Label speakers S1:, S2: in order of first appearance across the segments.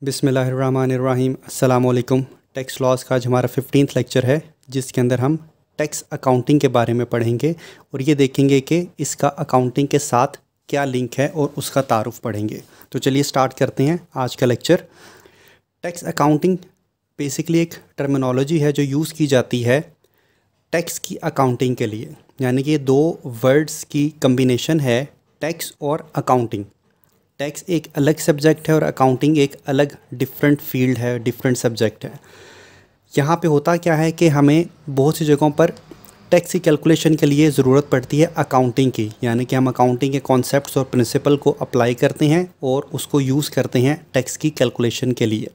S1: बिस्मिल्लाहिर्रहमानिर्रहीम अस्सलाम वालेकुम। टैक्स लॉज का आज हमारा 15th लेक्चर है, जिसके अंदर हम टैक्स अकाउंटिंग के बारे में पढ़ेंगे और ये देखेंगे कि इसका अकाउंटिंग के साथ क्या लिंक है और उसका तारुफ पढ़ेंगे। तो चलिए स्टार्ट करते हैं आज का लेक्चर। टैक्स अकाउंटिंग बेसिकली एक टर्मिनोलॉजी है जो यूज़ की जाती है टैक्स की अकाउंटिंग के लिए, यानी कि दो वर्ड्स की कम्बिनेशन है, टैक्स और अकाउंटिंग। टैक्स एक अलग सब्जेक्ट है और अकाउंटिंग एक अलग डिफरेंट फील्ड है, डिफरेंट सब्जेक्ट है। यहाँ पे होता क्या है कि हमें बहुत सी जगहों पर टैक्स की कैलकुलेशन के लिए ज़रूरत पड़ती है अकाउंटिंग की, यानी कि हम अकाउंटिंग के कॉन्सेप्ट्स और प्रिंसिपल को अप्लाई करते हैं और उसको यूज़ करते हैं टैक्स की कैलकुलेशन के लिए।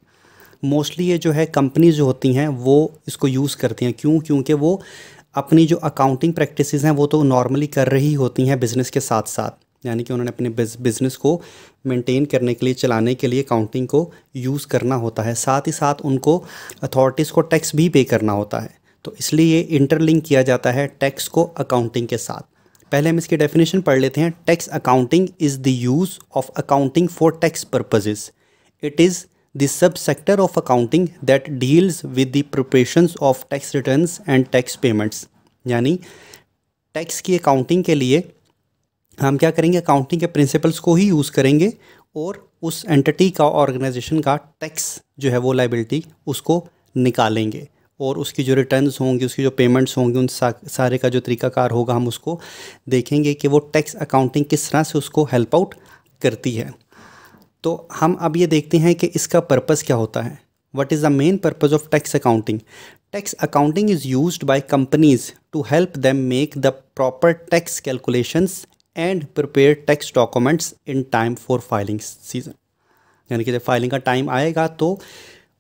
S1: मोस्टली ये जो है कंपनीज जो होती हैं वो इसको यूज़ करती हैं। क्योंकि वो अपनी जो अकाउंटिंग प्रैक्टिसेस हैं वो तो नॉर्मली कर रही होती हैं बिज़नेस के साथ साथ, यानी कि उन्होंने अपने बिज़नेस को मेंटेन करने के लिए, चलाने के लिए अकाउंटिंग को यूज़ करना होता है। साथ ही साथ उनको अथॉरिटीज़ को टैक्स भी पे करना होता है, तो इसलिए ये इंटरलिंक किया जाता है टैक्स को अकाउंटिंग के साथ। पहले हम इसकी डेफिनेशन पढ़ लेते हैं। Tax accounting is the use of accounting for tax purposes. It is the subsector of accounting that deals with the preparations of tax returns and tax payments। यानी टैक्स की अकाउंटिंग के लिए हम क्या करेंगे, अकाउंटिंग के प्रिंसिपल्स को ही use करेंगे और उस एंटिटी का, ऑर्गेनाइजेशन का टैक्स जो है वो लायबिलिटी उसको निकालेंगे और उसकी जो रिटर्न्स होंगी, उसकी जो पेमेंट्स होंगी, उन सारे का जो तरीकाकार होगा हम उसको देखेंगे कि वो टैक्स अकाउंटिंग किस तरह से उसको हेल्प आउट करती है। तो हम अब ये देखते हैं कि इसका पर्पस क्या होता है। What is the main purpose of tax accounting? Tax accounting is used by companies to help them make the proper tax calculations and prepare tax documents in time for filing season. यानी कि जब filing का time आएगा तो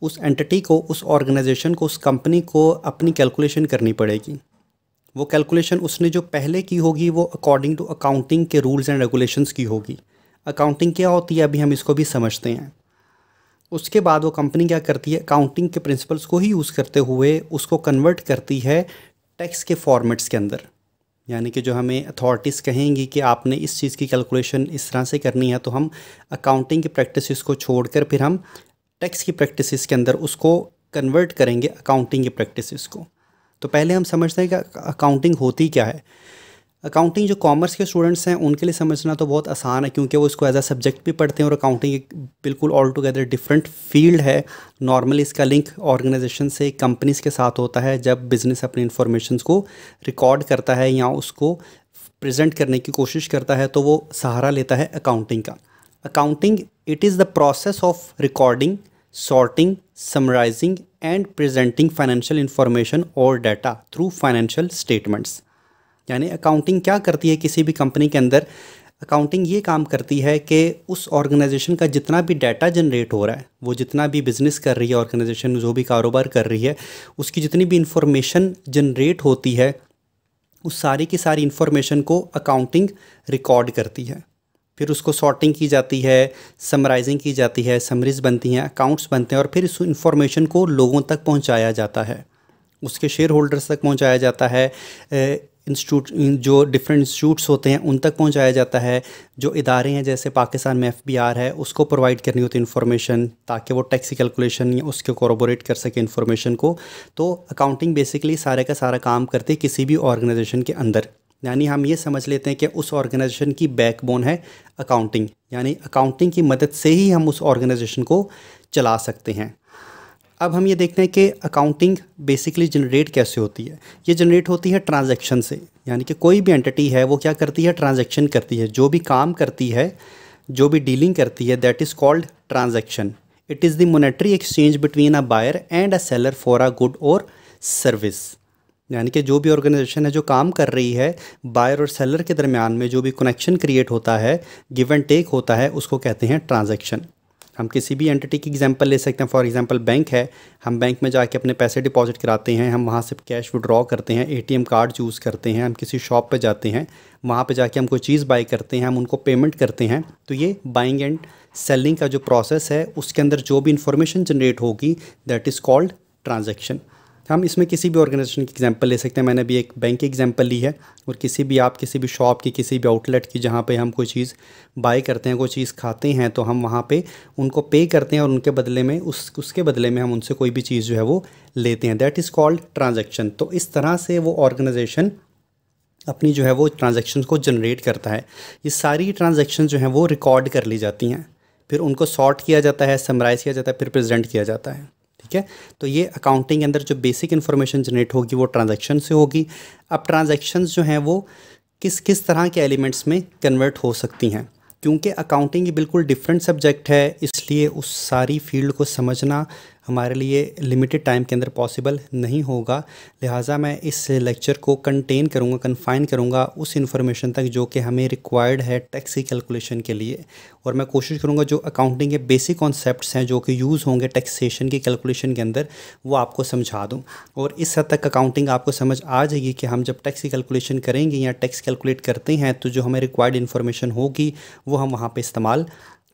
S1: उस entity को, उस organisation को, उस कंपनी को अपनी कैलकुलेशन करनी पड़ेगी। वो कैलकुलेशन उसने जो पहले की होगी वो अकॉर्डिंग टू अकाउंटिंग के रूल्स एंड रेगुलेशंस की होगी। अकाउंटिंग क्या होती है अभी हम इसको भी समझते हैं। उसके बाद वो कंपनी क्या करती है, अकाउंटिंग के प्रिंसिपल्स को ही यूज़ करते हुए उसको कन्वर्ट करती है टैक्स के फॉर्मेट्स के अंदर। यानी कि जो हमें अथॉरिटीज़ कहेंगी कि आपने इस चीज़ की कैलकुलेशन इस तरह से करनी है, तो हम अकाउंटिंग की प्रैक्टिसेस को छोड़कर फिर हम टैक्स की प्रैक्टिसेस के अंदर उसको कन्वर्ट करेंगे, अकाउंटिंग की प्रैक्टिसेस को। तो पहले हम समझते हैं कि अकाउंटिंग होती क्या है। अकाउंटिंग जो कॉमर्स के स्टूडेंट्स हैं उनके लिए समझना तो बहुत आसान है, क्योंकि वो इसको एज अ सब्जेक्ट भी पढ़ते हैं और अकाउंटिंग एक बिल्कुल ऑल टुगेदर डिफरेंट फील्ड है। नॉर्मली इसका लिंक ऑर्गेनाइजेशन से, कंपनीज़ के साथ होता है। जब बिज़नेस अपनी इन्फॉर्मेशन को रिकॉर्ड करता है या उसको प्रेजेंट करने की कोशिश करता है तो वो सहारा लेता है अकाउंटिंग का। Accounting it is the process of recording, sorting, summarising and presenting financial information और डाटा थ्रू फाइनेंशियल स्टेटमेंट्स। यानी अकाउंटिंग क्या करती है किसी भी कंपनी के अंदर, अकाउंटिंग ये काम करती है कि उस ऑर्गेनाइजेशन का जितना भी डाटा जनरेट हो रहा है, वो जितना भी बिज़नेस कर रही है ऑर्गेनाइजेशन, जो भी कारोबार कर रही है, उसकी जितनी भी इंफॉर्मेशन जनरेट होती है उस सारी की सारी इंफॉर्मेशन को अकाउंटिंग रिकॉर्ड करती है। फिर उसको सॉर्टिंग की जाती है, समराइजिंग की जाती है, समरीज बनती हैं, अकाउंट्स बनते हैं और फिर इस इंफॉर्मेशन को लोगों तक पहुँचाया जाता है, उसके शेयर होल्डर्स तक पहुँचाया जाता है, इंस्टीट्यूट, जो डिफरेंट इंस्टीट्यूट्स होते हैं उन तक पहुंचाया जाता है, जो इदारे हैं जैसे पाकिस्तान में FBR है उसको प्रोवाइड करनी होती है इन्फॉर्मेशन, ताकि वो टैक्स की कैलकुलेशन या उसके कोरोबोरेट कर सके इन्फॉर्मेशन को। तो अकाउंटिंग बेसिकली सारे का सारा काम करती है किसी भी ऑर्गेनाइजेशन के अंदर। यानी हम ये समझ लेते हैं कि उस ऑर्गेनाइजेशन की बैकबोन है अकाउंटिंग, यानी अकाउंटिंग की मदद से ही हम उस ऑर्गेनाइजेशन को चला सकते हैं। अब हम ये देखते हैं कि अकाउंटिंग बेसिकली जनरेट कैसे होती है। ये जनरेट होती है ट्रांजैक्शन से, यानी कि कोई भी एंटिटी है वो क्या करती है, ट्रांजैक्शन करती है। जो भी काम करती है, जो भी डीलिंग करती है, that is called transaction. It is the monetary exchange between a buyer and a seller for a good और सर्विस। यानी कि जो भी ऑर्गेनाइजेशन है जो काम कर रही है, बायर और सेलर के दरमियान में जो भी कनेक्शन क्रिएट होता है, गिव एंड टेक होता है, उसको कहते हैं ट्रांजैक्शन। हम किसी भी एंटिटी की एग्जांपल ले सकते हैं। फॉर एग्जांपल बैंक है, हम बैंक में जाके अपने पैसे डिपॉजिट कराते हैं, हम वहाँ से कैश विड्रॉ करते हैं, ATM कार्ड यूज़ करते हैं, हम किसी शॉप पे जाते हैं, वहाँ पे जाके हम कोई चीज़ बाई करते हैं, हम उनको पेमेंट करते हैं। तो ये बाइंग एंड सेलिंग का जो प्रोसेस है उसके अंदर जो भी इंफॉर्मेशन जनरेट होगी दैट इज़ कॉल्ड ट्रांजैक्शन। हम इसमें किसी भी ऑर्गेनाइजेशन की एग्जांपल ले सकते हैं। मैंने अभी एक बैंक की एग्जांपल ली है, और किसी भी शॉप की, किसी भी आउटलेट की, जहाँ पे हम कोई चीज़ बाय करते हैं, कोई चीज़ खाते हैं, तो हम वहाँ पे उनको पे करते हैं और उनके बदले में उसके बदले में हम उनसे कोई भी चीज़ जो है वो लेते हैं। That is called transaction. तो इस तरह से वो ऑर्गेनाइजेशन अपनी जो है वो ट्रांजैक्शन को जनरेट करता है। ये सारी ट्रांजैक्शन जो हैं वो रिकॉर्ड कर ली जाती हैं, फिर उनको सॉर्ट किया जाता है, समराइज़ किया जाता है, फिर प्रेजेंट किया जाता है। ठीक है, तो ये अकाउंटिंग के अंदर जो बेसिक इन्फॉर्मेशन जनरेट होगी वो ट्रांजैक्शन से होगी। अब ट्रांजैक्शंस जो हैं वो किस किस तरह के एलिमेंट्स में कन्वर्ट हो सकती हैं, क्योंकि अकाउंटिंग ये बिल्कुल डिफरेंट सब्जेक्ट है, इसलिए उस सारी फील्ड को समझना हमारे लिए लिमिटेड टाइम के अंदर पॉसिबल नहीं होगा। लिहाजा मैं इस लेक्चर को कंटेन करूँगा, कन्फाइन करूँगा उस इन्फॉर्मेशन तक जो कि हमें रिक्वायर्ड है टैक्स की कैलकुलेशन के लिए, और मैं कोशिश करूँगा जो अकाउंटिंग के बेसिक कॉन्सेप्ट्स हैं जो कि यूज़ होंगे टैक्सेशन की कैलकुलेशन के अंदर, वो आपको समझा दूँ। और इस हद तक अकाउंटिंग आपको समझ आ जाएगी कि हम जब टैक्स की कैलकुलेशन करेंगे या टैक्स कैलकुलेट करते हैं तो जो हमें रिक्वायर्ड इन्फॉर्मेशन होगी वो हम वहाँ पर इस्तेमाल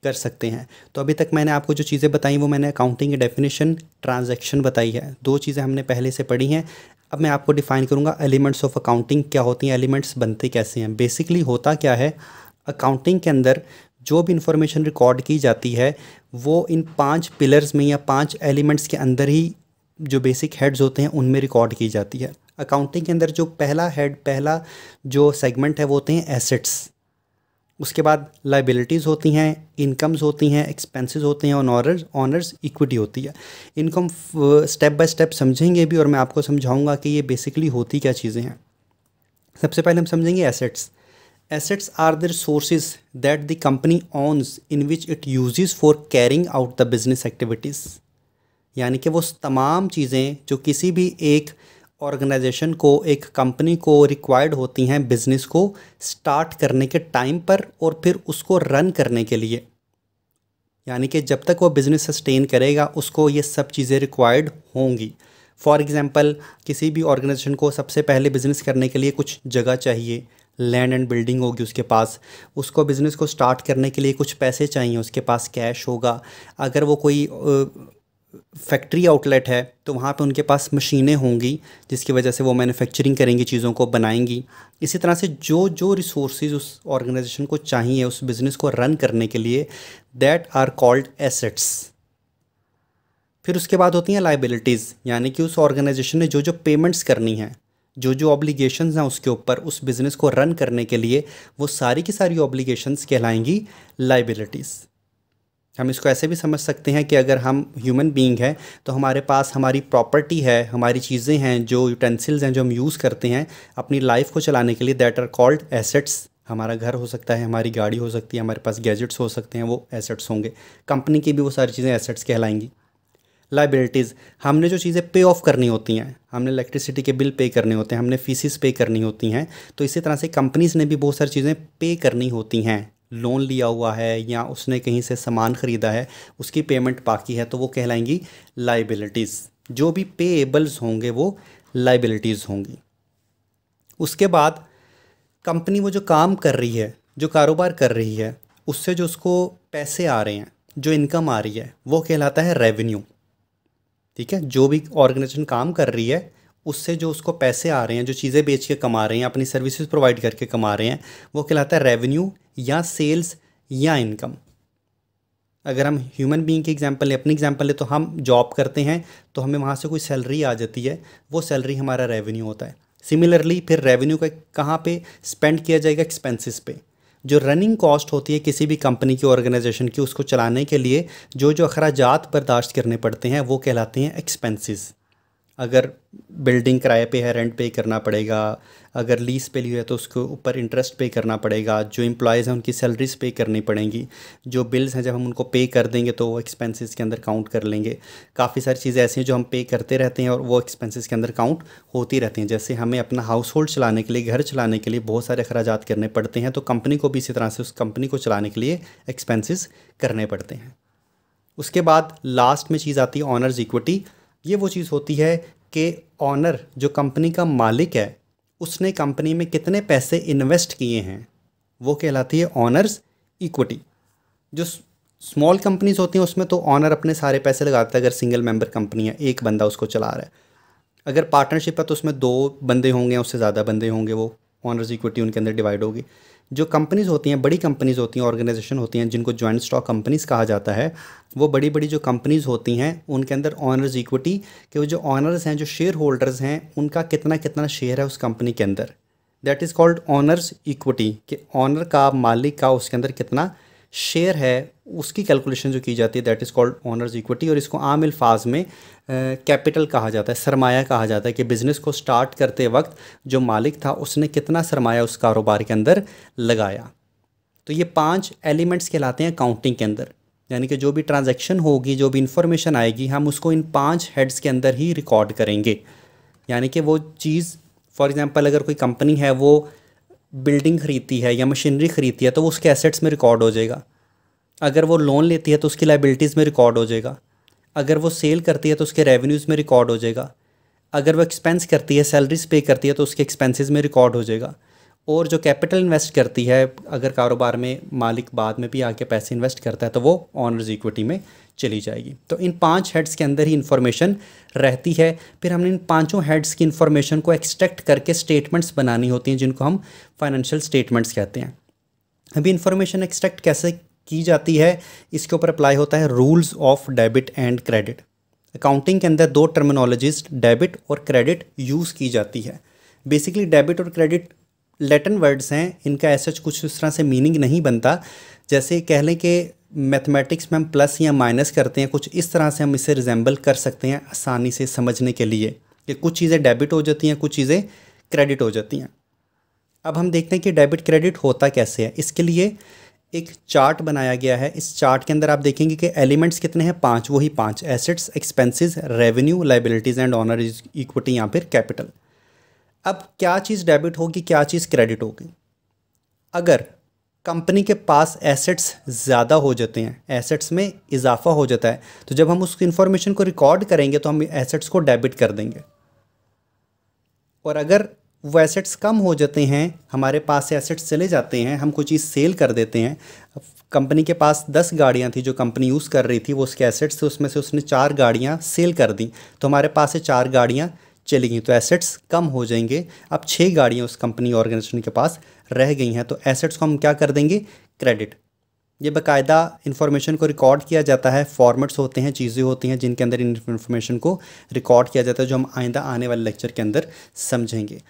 S1: कर सकते हैं। तो अभी तक मैंने आपको जो चीज़ें बताई वो मैंने अकाउंटिंग की डेफिनेशन, ट्रांजैक्शन बताई है। दो चीज़ें हमने पहले से पढ़ी हैं। अब मैं आपको डिफ़ाइन करूँगा एलिमेंट्स ऑफ अकाउंटिंग क्या होती हैं, एलिमेंट्स बनते कैसे हैं। बेसिकली होता क्या है, अकाउंटिंग के अंदर जो भी इंफॉर्मेशन रिकॉर्ड की जाती है वो इन 5 पिलर्स में या 5 एलिमेंट्स के अंदर ही जो बेसिक हेड्स होते हैं उनमें रिकॉर्ड की जाती है। अकाउंटिंग के अंदर जो पहला जो सेगमेंट है वो होते हैं एसेट्स, उसके बाद लाइबिलिटीज़ होती हैं, इनकम्स होती हैं, एक्सपेंसेस होते हैं, और ऑनर्स इक्विटी होती है। इनको हम स्टेप बाय स्टेप समझेंगे भी, और मैं आपको समझाऊंगा कि ये बेसिकली होती क्या चीज़ें हैं। सबसे पहले हम समझेंगे assets. Assets are the resources that the company owns in which it uses for carrying out the business activities. यानी कि वो तमाम चीज़ें जो किसी भी एक ऑर्गेनाइजेशन को, एक कंपनी को रिक्वायर्ड होती हैं बिज़नेस को स्टार्ट करने के टाइम पर और फिर उसको रन करने के लिए, यानी कि जब तक वो बिज़नेस सस्टेन करेगा उसको ये सब चीज़ें रिक्वायर्ड होंगी। फॉर एग्ज़ाम्पल, किसी भी ऑर्गेनाइजेशन को सबसे पहले बिज़नेस करने के लिए कुछ जगह चाहिए, लैंड एंड बिल्डिंग होगी उसके पास, उसको बिज़नेस को स्टार्ट करने के लिए कुछ पैसे चाहिए, उसके पास कैश होगा। अगर वो कोई फैक्ट्री आउटलेट है तो वहाँ पे उनके पास मशीनें होंगी जिसकी वजह से वो मैन्युफैक्चरिंग करेंगी, चीज़ों को बनाएंगी। इसी तरह से जो जो रिसोर्सेज उस ऑर्गेनाइजेशन को चाहिए उस बिज़नेस को रन करने के लिए, दैट आर कॉल्ड एसेट्स। फिर उसके बाद होती हैं लाइबिलिटीज़, यानी कि उस ऑर्गेनाइजेशन ने जो जो पेमेंट्स करनी है, जो जो ऑब्लिगेशंस हैं उसके ऊपर उस बिज़नेस को रन करने के लिए, वो सारी की सारी ऑब्लिगेशंस कहलाएंगी लाइबिलिटीज़। हम इसको ऐसे भी समझ सकते हैं कि अगर हम ह्यूमन बीइंग है तो हमारे पास हमारी प्रॉपर्टी है, हमारी चीज़ें हैं, जो यूटेंसिल्स हैं जो हम यूज़ करते हैं अपनी लाइफ को चलाने के लिए, दैट आर कॉल्ड एसेट्स। हमारा घर हो सकता है, हमारी गाड़ी हो सकती है, हमारे पास गैजेट्स हो सकते हैं, वो एसेट्स होंगे। कंपनी की भी वो सारी चीज़ें एसेट्स कहलाएंगी। लाइबिलिटीज़, हमने जो चीज़ें पे ऑफ करनी होती हैं, हमने इलेक्ट्रिसिटी के बिल पे करने होते हैं, हमने फीसिस पे करनी होती हैं, तो इसी तरह से कंपनीज़ ने भी बहुत सारी चीज़ें पे करनी होती हैं। लोन लिया हुआ है या उसने कहीं से सामान ख़रीदा है, उसकी पेमेंट बाकी है, तो वो कहलाएंगी लाइबिलिटीज़। जो भी पेएबल्स होंगे वो लाइबिलिटीज़ होंगी। उसके बाद कंपनी वो जो काम कर रही है, जो कारोबार कर रही है, उससे जो उसको पैसे आ रहे हैं, जो इनकम आ रही है, वो कहलाता है रेवेन्यू। ठीक है, जो भी ऑर्गेनाइजेशन काम कर रही है उससे जो उसको पैसे आ रहे हैं, जो चीज़ें बेच के कमा रहे हैं, अपनी सर्विसेज प्रोवाइड करके कमा रहे हैं, वो कहलाता है रेवेन्यू या सेल्स या इनकम। अगर हम ह्यूमन बीइंग की एग्जांपल लें, अपनी एग्जांपल लें, तो हम जॉब करते हैं तो हमें वहाँ से कोई सैलरी आ जाती है, वो सैलरी हमारा रेवेन्यू होता है। सिमिलरली फिर रेवेन्यू का कहाँ पे स्पेंड किया जाएगा, एक्सपेंसेस पे। जो रनिंग कॉस्ट होती है किसी भी कंपनी की, ऑर्गेनाइजेशन की, उसको चलाने के लिए जो जो अखराजात बर्दाश्त करने पड़ते हैं वो कहलाते हैं एक्सपेंसेस। अगर बिल्डिंग किराए पे है, रेंट पे करना पड़ेगा। अगर लीज़ पे ली है तो उसके ऊपर इंटरेस्ट पे करना पड़ेगा। जो एम्प्लॉयज़ हैं उनकी सैलरीज पे करनी पड़ेंगी। जो बिल्स हैं जब हम उनको पे कर देंगे तो वो एक्सपेंसेस के अंदर काउंट कर लेंगे। काफ़ी सारी चीज़ें ऐसी हैं जो हम पे करते रहते हैं और वो एक्सपेंसेस के अंदर काउंट होती रहती हैं। जैसे हमें अपना हाउस होल्ड चलाने के लिए, घर चलाने के लिए बहुत सारे अखराजात करने पड़ते हैं, तो कंपनी को भी इसी तरह से उस कंपनी को चलाने के लिए एक्सपेंसेस करने पड़ते हैं। उसके बाद लास्ट में चीज़ आती है ऑनर्स इक्विटी। ये वो चीज़ होती है कि ऑनर जो कंपनी का मालिक है उसने कंपनी में कितने पैसे इन्वेस्ट किए हैं, वो कहलाती है ऑनर्स इक्विटी। जो स्मॉल कंपनीज होती हैं उसमें तो ऑनर अपने सारे पैसे लगाता है, अगर सिंगल मेंबर कंपनी है, एक बंदा उसको चला रहा है। अगर पार्टनरशिप है तो उसमें 2 बंदे होंगे, उससे ज़्यादा बंदे होंगे, वो ऑनर्स इक्विटी उनके अंदर डिवाइड होगी। जो कंपनीज़ होती हैं, बड़ी कंपनीज़ होती हैं, ऑर्गेनाइजेशन होती हैं जिनको जॉइंट स्टॉक कंपनीज़ कहा जाता है, वो बड़ी बड़ी जो कंपनीज़ होती हैं उनके अंदर ऑनर्स इक्विटी के वो जो ऑनर्स हैं, जो शेयर होल्डर्स हैं, उनका कितना कितना शेयर है उस कंपनी के अंदर, that is called honours equity. कि ऑनर का, मालिक का उसके अंदर कितना शेयर है, उसकी कैलकुलेशन जो की जाती है that is called honours equity. और इसको आम अल्फाज में कैपिटल कहा जाता है, सरमाया कहा जाता है, कि बिज़नेस को स्टार्ट करते वक्त जो मालिक था उसने कितना सरमाया उस कारोबार के अंदर लगाया। तो ये 5 एलिमेंट्स कहलाते हैं अकाउंटिंग के अंदर। यानी कि जो भी ट्रांजैक्शन होगी, जो भी इंफॉर्मेशन आएगी, हम उसको इन 5 हेड्स के अंदर ही रिकॉर्ड करेंगे। यानी कि वो चीज़, फॉर एग्ज़ाम्पल अगर कोई कंपनी है वो बिल्डिंग खरीदती है या मशीनरी खरीदती है तो वो उसके एसेट्स में रिकॉर्ड हो जाएगा। अगर वो लोन लेती है तो उसकी लाइबिलिटीज़ में रिकॉर्ड हो जाएगा। अगर वो सेल करती है तो उसके रेवेन्यूज़ में रिकॉर्ड हो जाएगा। अगर वो एक्सपेंस करती है, सैलरीज पे करती है, तो उसके एक्सपेंसेस में रिकॉर्ड हो जाएगा। और जो कैपिटल इन्वेस्ट करती है, अगर कारोबार में मालिक बाद में भी आके पैसे इन्वेस्ट करता है तो वो ऑनर्स इक्विटी में चली जाएगी। तो इन 5 हेड्स के अंदर ही इन्फॉर्मेशन रहती है। फिर हमने इन 5 हेड्स की इन्फॉर्मेशन को एक्सट्रैक्ट करके स्टेटमेंट्स बनानी होती हैं जिनको हम फाइनेंशियल स्टेटमेंट्स कहते हैं। अभी इन्फॉर्मेशन एक्सट्रैक्ट कैसे की जाती है, इसके ऊपर अप्लाई होता है rules of debit and credit. Accounting के अंदर 2 टर्मिनोलॉजीज डेबिट और क्रेडिट यूज़ की जाती है। बेसिकली डेबिट और क्रेडिट लैटिन वर्ड्स हैं, इनका ऐसा कुछ इस तरह से मीनिंग नहीं बनता। जैसे कह लें कि मैथमेटिक्स में हम प्लस या माइनस करते हैं, कुछ इस तरह से हम इसे रिजेंबल कर सकते हैं आसानी से समझने के लिए, कि कुछ चीज़ें डेबिट हो जाती हैं, कुछ चीज़ें क्रेडिट हो जाती हैं। अब हम देखते हैं कि डेबिट क्रेडिट होता कैसे है। इसके लिए एक चार्ट बनाया गया है। इस चार्ट के अंदर आप देखेंगे कि एलिमेंट्स कितने हैं, 5, वही 5, assets, expenses, revenue, liabilities and honour equity, या फिर कैपिटल। अब क्या चीज़ डेबिट होगी, क्या चीज़ क्रेडिट होगी। अगर कंपनी के पास एसेट्स ज़्यादा हो जाते हैं, एसेट्स में इजाफा हो जाता है, तो जब हम उस इन्फॉर्मेशन को रिकॉर्ड करेंगे तो हम एसेट्स को डेबिट कर देंगे। और अगर वो एसेट्स कम हो जाते हैं, हमारे पास से एसेट्स चले जाते हैं, हम कोई चीज़ सेल कर देते हैं। कंपनी के पास 10 गाड़ियाँ थी जो कंपनी यूज़ कर रही थी, वो उसके एसेट्स थे, उसमें से उसने 4 गाड़ियाँ सेल कर दी, तो हमारे पास से 4 गाड़ियाँ चली गई, तो एसेट्स कम हो जाएंगे। अब 6 गाड़ियाँ उस कंपनी ऑर्गेनाइजेशन के पास रह गई हैं, तो एसेट्स को हम क्या कर देंगे, क्रेडिट। ये बाकायदा इन्फॉर्मेशन को रिकॉर्ड किया जाता है, फॉर्मेट्स होते हैं, चीज़ें होती हैं जिनके अंदर इन इन्फॉर्मेशन को रिकॉर्ड किया जाता है, जो हम आइंदा आने वाले लेक्चर के अंदर समझेंगे।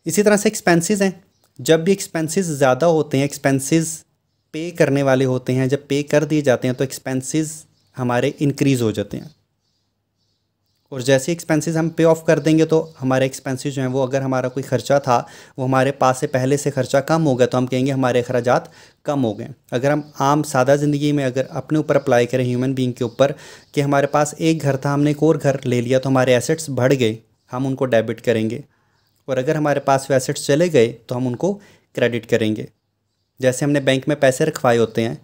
S1: इसी तरह से एक्सपेंसेस हैं। जब भी एक्सपेंसेस ज़्यादा होते हैं, एक्सपेंसेस पे करने वाले होते हैं, जब पे कर दिए जाते हैं तो एक्सपेंसेस हमारे इंक्रीज़ हो जाते हैं। और जैसे एक्सपेंसेस हम पे ऑफ कर देंगे तो हमारे एक्सपेंसेस जो हैं वो, अगर हमारा कोई ख़र्चा था वो हमारे पास से पहले से ख़र्चा कम हो गया तो हम कहेंगे हमारे अखराजात कम हो गए। अगर हम आम सादा ज़िंदगी में अगर अपने ऊपर अप्लाई करें, ह्यूमन बीइंग के ऊपर, कि हमारे पास एक घर था, हमने एक और घर ले लिया, तो हमारे एसेट्स बढ़ गए, हम उनको डेबिट करेंगे। और अगर हमारे पास वो एसेट्स चले गए तो हम उनको क्रेडिट करेंगे। जैसे हमने बैंक में पैसे रखवाए होते हैं,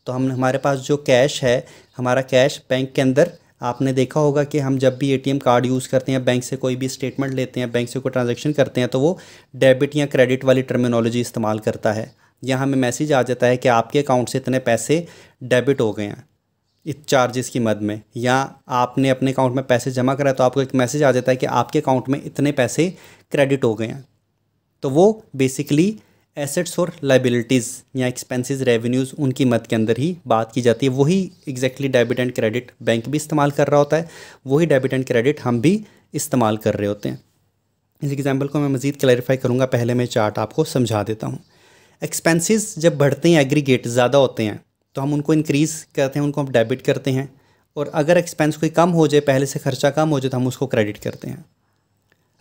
S1: तो हम, हमारे पास जो कैश है, हमारा कैश बैंक के अंदर, आपने देखा होगा कि हम जब भी एटीएम कार्ड यूज़ करते हैं, बैंक से कोई भी स्टेटमेंट लेते हैं, बैंक से कोई ट्रांजैक्शन करते हैं, तो वो डेबिट या क्रेडिट वाली टर्मिनोलॉजी इस्तेमाल करता है। यहाँ हमें मैसेज आ जाता है कि आपके अकाउंट से इतने पैसे डेबिट हो गए हैं इस चार्जेस की मद में, या आपने अपने अकाउंट में पैसे जमा करा तो आपको एक मैसेज आ जाता है कि आपके अकाउंट में इतने पैसे क्रेडिट हो गए हैं। तो वो बेसिकली एसेट्स और लाइबिलिटीज़ या एक्सपेंसेस, रेवेन्यूज़, उनकी मद के अंदर ही बात की जाती है। वही exactly debit and credit bank भी इस्तेमाल कर रहा होता है, वही डेबिट एंड क्रेडिट हम भी इस्तेमाल कर रहे होते हैं। इस एग्जांपल को मैं मज़ीद क्लैरिफाई करूँगा, पहले मैं चार्ट आपको समझा देता हूँ। एक्सपेंसेस जब बढ़ते हैं, एग्रीगेट ज़्यादा होते हैं, तो हम उनको इंक्रीज़ करते हैं, उनको हम डेबिट करते हैं। और अगर एक्सपेंस कोई कम हो जाए, पहले से खर्चा कम हो जाए, तो हम उसको क्रेडिट करते हैं।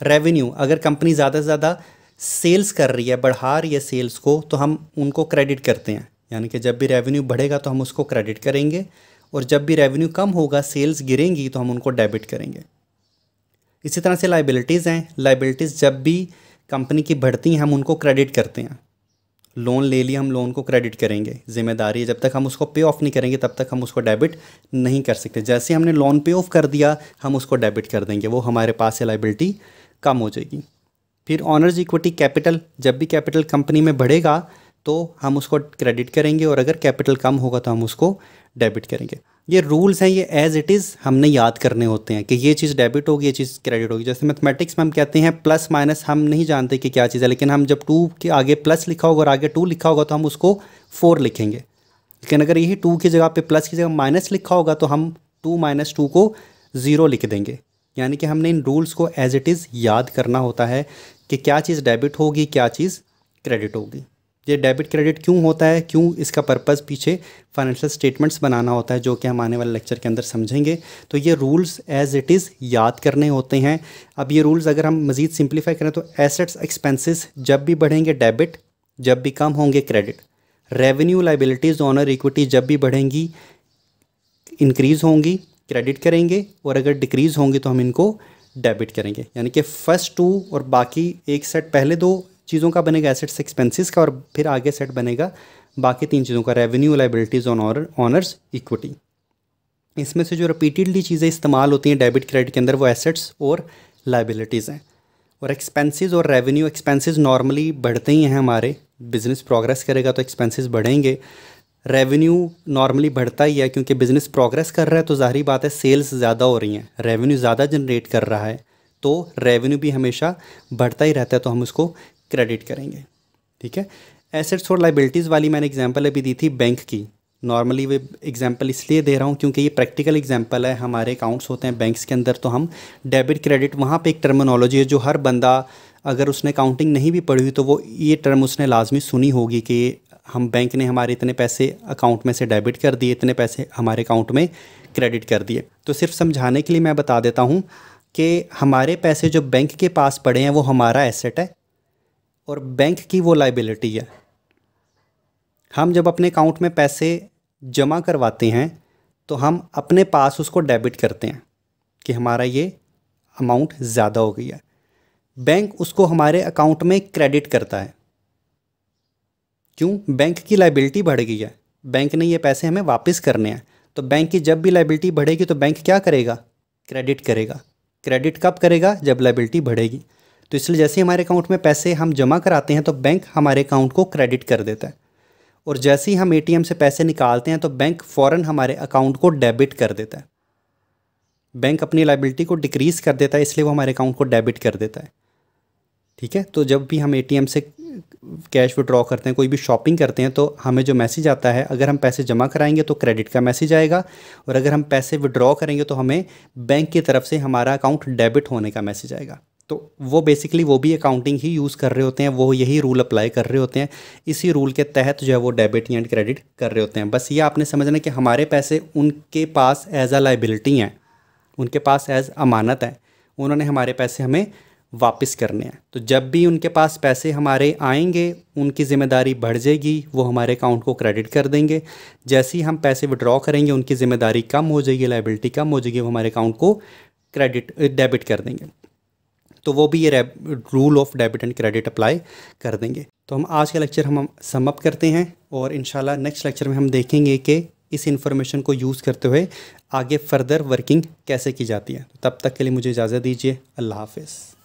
S1: रेवेन्यू, अगर कंपनी ज़्यादा से ज़्यादा सेल्स कर रही है, बढ़ा रही है सेल्स को, तो हम उनको क्रेडिट करते हैं। यानी कि जब भी रेवेन्यू बढ़ेगा तो हम उसको क्रेडिट करेंगे, और जब भी रेवेन्यू कम होगा, सेल्स गिरेंगी, तो हम उनको डेबिट करेंगे। इसी तरह से लाइबिलिटीज़ हैं। लाइबिलिटीज़ जब भी कंपनी की बढ़ती हैं, हम उनको क्रेडिट करते हैं। लोन ले लिया, हम लोन को क्रेडिट करेंगे, जिम्मेदारी है, जब तक हम उसको पे ऑफ नहीं करेंगे तब तक हम उसको डेबिट नहीं कर सकते। जैसे हमने लोन पे ऑफ कर दिया, हम उसको डेबिट कर देंगे, वो हमारे पास से लाइबिलिटी कम हो जाएगी। फिर ऑनर्स इक्विटी कैपिटल, जब भी कैपिटल कंपनी में बढ़ेगा तो हम उसको क्रेडिट करेंगे, और अगर कैपिटल कम होगा तो हम उसको डेबिट करेंगे। ये रूल्स हैं, ये एज इट इज़ हमने याद करने होते हैं कि ये चीज़ डेबिट होगी, ये चीज़ क्रेडिट होगी। जैसे मैथमेटिक्स में हम कहते हैं प्लस माइनस, हम नहीं जानते कि क्या चीज़ है, लेकिन हम जब 2 के आगे प्लस लिखा होगा और आगे 2 लिखा होगा तो हम उसको 4 लिखेंगे। लेकिन अगर यही 2 की जगह पे प्लस की जगह माइनस लिखा होगा तो हम 2 - 2 को 0 लिख देंगे। यानी कि हमने इन रूल्स को एज इट इज़ याद करना होता है कि क्या चीज़ डेबिट होगी, क्या चीज़ क्रेडिट होगी। ये डेबिट क्रेडिट क्यों होता है, क्यों इसका पर्पस पीछे फाइनेंशियल स्टेटमेंट्स बनाना होता है, जो कि हम आने वाले लेक्चर के अंदर समझेंगे। तो ये रूल्स एज इट इज़ याद करने होते हैं। अब ये रूल्स अगर हम मज़ीद सिंप्लीफाई करें तो एसेट्स एक्सपेंसेस जब भी बढ़ेंगे डेबिट, जब भी कम होंगे credit. Revenue liabilities honour equity जब भी बढ़ेंगी इंक्रीज़ होंगी क्रेडिट करेंगे, और अगर डिक्रीज़ होंगी तो हम इनको डेबिट करेंगे। यानी कि फर्स्ट 2 और बाकी एक सेट पहले 2 चीज़ों का बनेगा एसेट्स एक्सपेंसेस का, और फिर आगे सेट बनेगा बाकी 3 चीज़ों का, रेवेन्यू लाइबिलिटीज़ ऑनर्स इक्विटी। इसमें से जो रिपीटेडली चीज़ें इस्तेमाल होती हैं डेबिट क्रेडिट के अंदर वो एसेट्स और लाइबिलिटीज़ हैं। और एक्सपेंसेस और रेवेन्यू, एक्सपेंसेस नॉर्मली बढ़ते ही हैं, हमारे बिज़नेस प्रोग्रेस करेगा तो एक्सपेंसेस बढ़ेंगे। रेवेन्यू नॉर्मली बढ़ता ही है क्योंकि बिज़नेस प्रोग्रेस कर रहा है तो ज़ाहिर बात है सेल्स ज़्यादा हो रही हैं, रेवेन्यू ज़्यादा जनरेट कर रहा है तो रेवेन्यू भी हमेशा बढ़ता ही रहता है, तो हम उसको क्रेडिट करेंगे। ठीक है। एसेट्स और लाइबिलिटीज़ वाली मैंने एग्जांपल अभी दी थी बैंक की। नॉर्मली वे एग्जांपल इसलिए दे रहा हूँ क्योंकि ये प्रैक्टिकल एग्जांपल है, हमारे अकाउंट्स होते हैं बैंक्स के अंदर, तो हम डेबिट क्रेडिट वहाँ पे एक टर्मिनोलॉजी है जो हर बंदा, अगर उसने अकाउंटिंग नहीं भी पढ़ी हुई तो वो ये टर्म उसने लाजमी सुनी होगी कि हम बैंक ने हमारे इतने पैसे अकाउंट में से डेबिट कर दिए, इतने पैसे हमारे अकाउंट में क्रेडिट कर दिए। तो सिर्फ समझाने के लिए मैं बता देता हूँ कि हमारे पैसे जो बैंक के पास पड़े हैं वो हमारा एसेट है और बैंक की वो लाइबिलिटी है। हम जब अपने अकाउंट में पैसे जमा करवाते हैं तो हम अपने पास उसको डेबिट करते हैं कि हमारा ये अमाउंट ज़्यादा हो गई है। बैंक उसको हमारे अकाउंट में क्रेडिट करता है। क्यों? बैंक की लाइबिलिटी बढ़ गई है, बैंक ने ये पैसे हमें वापस करने हैं, तो बैंक की जब भी लाइबिलिटी बढ़ेगी तो बैंक क्या करेगा? क्रेडिट करेगा। क्रेडिट कब करेगा? जब लाइबिलिटी बढ़ेगी। तो इसलिए जैसे हमारे अकाउंट में पैसे हम जमा कराते हैं तो बैंक हमारे अकाउंट को क्रेडिट कर देता है, और जैसे ही हम एटीएम से पैसे निकालते हैं तो बैंक फ़ौरन हमारे अकाउंट को डेबिट कर देता है। बैंक अपनी लाइबिलिटी को डिक्रीज़ कर देता है, इसलिए वो हमारे अकाउंट को डेबिट कर देता है। ठीक है। तो जब भी हम एटीएम से कैश विड्रॉ करते हैं, कोई भी शॉपिंग करते हैं, तो हमें जो मैसेज आता है, अगर हम पैसे जमा कराएंगे तो क्रेडिट का मैसेज आएगा, और अगर हम पैसे विड्रॉ करेंगे तो हमें बैंक की तरफ से हमारा अकाउंट डेबिट होने का मैसेज आएगा। तो वो बेसिकली वो भी अकाउंटिंग ही यूज़ कर रहे होते हैं, वो यही रूल अप्लाई कर रहे होते हैं, इसी रूल के तहत जो है वो डेबिट एंड क्रेडिट कर रहे होते हैं। बस ये आपने समझना कि हमारे पैसे उनके पास एज अ लाइबिलिटी हैं, उनके पास एज अमानत है, उन्होंने हमारे पैसे हमें वापस करने हैं। तो जब भी उनके पास पैसे हमारे आएंगे उनकी ज़िम्मेदारी बढ़ जाएगी, वो हमारे अकाउंट को क्रेडिट कर देंगे। जैसे ही हम पैसे विड्रॉ करेंगे उनकी ज़िम्मेदारी कम हो जाएगी, लाइबिलिटी कम हो जाएगी, वो हमारे अकाउंट को डेबिट कर देंगे। तो वो भी ये rule of debit and credit apply कर देंगे। तो हम आज का लेक्चर हम सम अप करते हैं, और इंशाल्लाह नेक्स्ट लेक्चर में हम देखेंगे कि इस इन्फॉर्मेशन को यूज़ करते हुए आगे फर्दर वर्किंग कैसे की जाती है। तो तब तक के लिए मुझे इजाज़त दीजिए। अल्लाह हाफ़िज़।